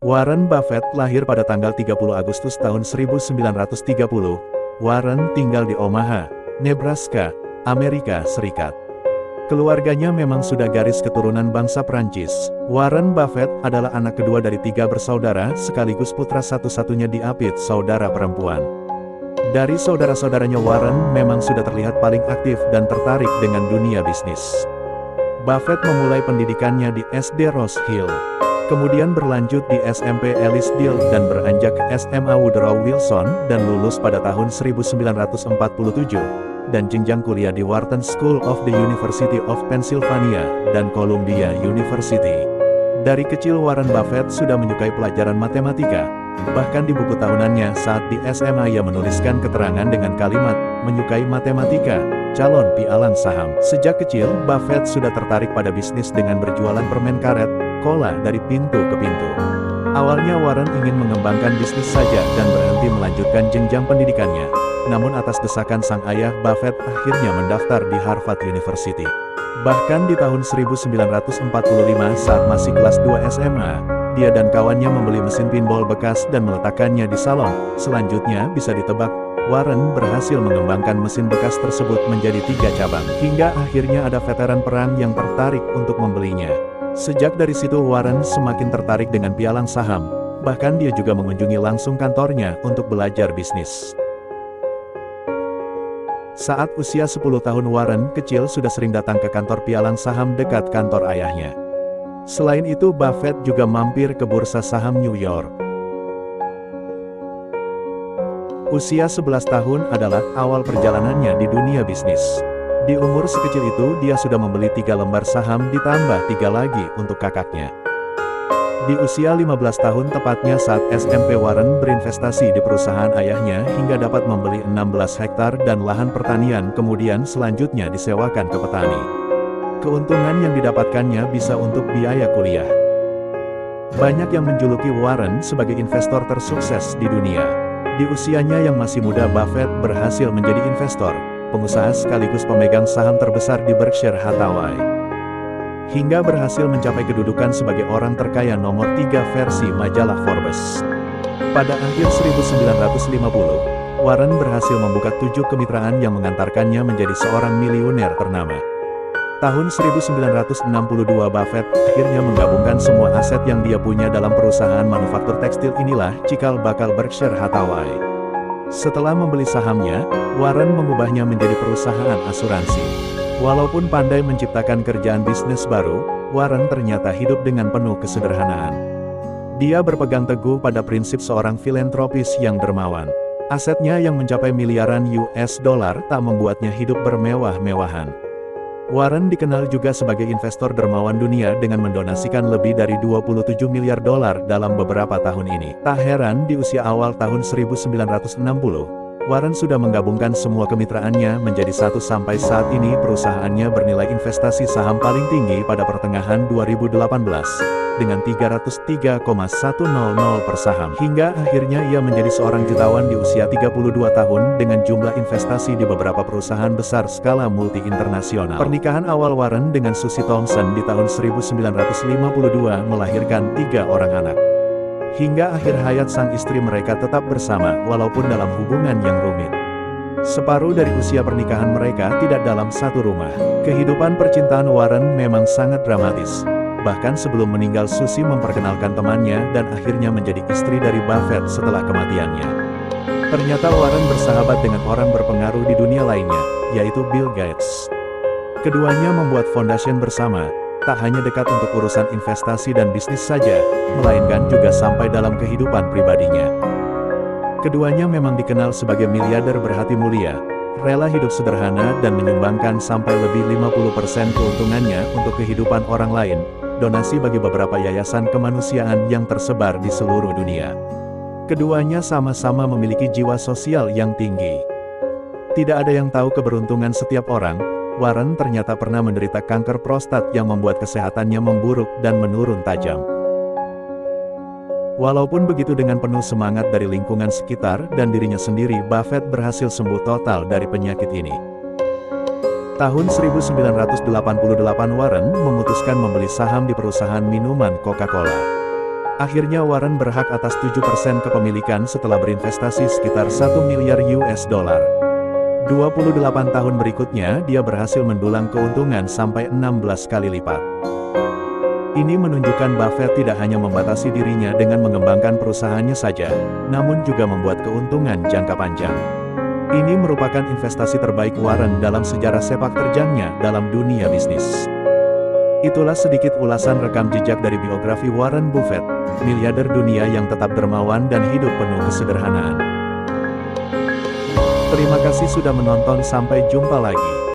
Warren Buffett lahir pada tanggal 30 Agustus tahun 1930. Warren tinggal di Omaha, Nebraska, Amerika Serikat. Keluarganya memang sudah garis keturunan bangsa Prancis. Warren Buffett adalah anak kedua dari 3 bersaudara sekaligus putra satu-satunya diapit saudara perempuan. Dari saudara-saudaranya, Warren memang sudah terlihat paling aktif dan tertarik dengan dunia bisnis. Buffett memulai pendidikannya di SD Rose Hill, kemudian berlanjut di SMP Ellisdale dan beranjak ke SMA Woodrow Wilson dan lulus pada tahun 1947, dan jenjang kuliah di Wharton School of the University of Pennsylvania dan Columbia University. Dari kecil Warren Buffett sudah menyukai pelajaran matematika. Bahkan di buku tahunannya saat di SMA ia menuliskan keterangan dengan kalimat, menyukai matematika, calon pialang saham. Sejak kecil, Buffett sudah tertarik pada bisnis dengan berjualan permen karet, cola dari pintu ke pintu. Awalnya Warren ingin mengembangkan bisnis saja dan berhenti melanjutkan jenjang pendidikannya. Namun atas desakan sang ayah, Buffett akhirnya mendaftar di Harvard University. Bahkan di tahun 1945 saat masih kelas 2 SMA, dia dan kawannya membeli mesin pinball bekas dan meletakkannya di salon. Selanjutnya bisa ditebak, Warren berhasil mengembangkan mesin bekas tersebut menjadi 3 cabang. Hingga akhirnya ada veteran perang yang tertarik untuk membelinya. Sejak dari situ Warren semakin tertarik dengan pialang saham. Bahkan dia juga mengunjungi langsung kantornya untuk belajar bisnis. Saat usia 10 tahun Warren kecil sudah sering datang ke kantor pialang saham dekat kantor ayahnya. Selain itu Buffett juga mampir ke bursa saham New York. Usia 11 tahun adalah awal perjalanannya di dunia bisnis. Di umur sekecil itu dia sudah membeli 3 lembar saham ditambah 3 lagi untuk kakaknya. Di usia 15 tahun tepatnya saat SMP Warren berinvestasi di perusahaan ayahnya hingga dapat membeli 16 hektar dan lahan pertanian kemudian selanjutnya disewakan ke petani. Keuntungan yang didapatkannya bisa untuk biaya kuliah. Banyak yang menjuluki Warren sebagai investor tersukses di dunia. Di usianya yang masih muda Buffett berhasil menjadi investor, pengusaha sekaligus pemegang saham terbesar di Berkshire Hathaway. Hingga berhasil mencapai kedudukan sebagai orang terkaya nomor 3 versi majalah Forbes. Pada akhir 1950, Warren berhasil membuka 7 kemitraan yang mengantarkannya menjadi seorang miliuner ternama. Tahun 1962 Buffett akhirnya menggabungkan semua aset yang dia punya dalam perusahaan manufaktur tekstil inilah cikal bakal Berkshire Hathaway. Setelah membeli sahamnya, Warren mengubahnya menjadi perusahaan asuransi. Walaupun pandai menciptakan kerjaan bisnis baru, Warren ternyata hidup dengan penuh kesederhanaan. Dia berpegang teguh pada prinsip seorang filantropis yang dermawan. Asetnya yang mencapai miliaran US dollar tak membuatnya hidup bermewah-mewahan. Warren dikenal juga sebagai investor dermawan dunia dengan mendonasikan lebih dari 27 miliar dolar dalam beberapa tahun ini. Tak heran di usia awal tahun 1960, Warren sudah menggabungkan semua kemitraannya menjadi satu sampai saat ini perusahaannya bernilai investasi saham paling tinggi pada pertengahan 2018, dengan 303,100 per saham. Hingga akhirnya ia menjadi seorang jutawan di usia 32 tahun dengan jumlah investasi di beberapa perusahaan besar skala multi internasional. Pernikahan awal Warren dengan Susie Thompson di tahun 1952 melahirkan 3 orang anak. Hingga akhir hayat sang istri mereka tetap bersama walaupun dalam hubungan yang rumit. Separuh dari usia pernikahan mereka tidak dalam satu rumah. Kehidupan percintaan Warren memang sangat dramatis. Bahkan sebelum meninggal Susie memperkenalkan temannya dan akhirnya menjadi istri dari Buffett setelah kematiannya. Ternyata Warren bersahabat dengan orang berpengaruh di dunia lainnya, yaitu Bill Gates. Keduanya membuat fondasi bersama. Tak hanya dekat untuk urusan investasi dan bisnis saja, melainkan juga sampai dalam kehidupan pribadinya. Keduanya memang dikenal sebagai miliarder berhati mulia, rela hidup sederhana dan menyumbangkan sampai lebih 50% keuntungannya untuk kehidupan orang lain, donasi bagi beberapa yayasan kemanusiaan yang tersebar di seluruh dunia. Keduanya sama-sama memiliki jiwa sosial yang tinggi. Tidak ada yang tahu keberuntungan setiap orang. Warren ternyata pernah menderita kanker prostat yang membuat kesehatannya memburuk dan menurun tajam. Walaupun begitu dengan penuh semangat dari lingkungan sekitar dan dirinya sendiri Buffett berhasil sembuh total dari penyakit ini. Tahun 1988 Warren memutuskan membeli saham di perusahaan minuman Coca-Cola. Akhirnya Warren berhak atas 7% kepemilikan setelah berinvestasi sekitar 1 miliar US dollar. 28 tahun berikutnya dia berhasil mendulang keuntungan sampai 16 kali lipat. Ini menunjukkan Buffett tidak hanya membatasi dirinya dengan mengembangkan perusahaannya saja, namun juga membuat keuntungan jangka panjang. Ini merupakan investasi terbaik Warren dalam sejarah sepak terjangnya dalam dunia bisnis. Itulah sedikit ulasan rekam jejak dari biografi Warren Buffett, miliarder dunia yang tetap dermawan dan hidup penuh kesederhanaan. Terima kasih sudah menonton, sampai jumpa lagi.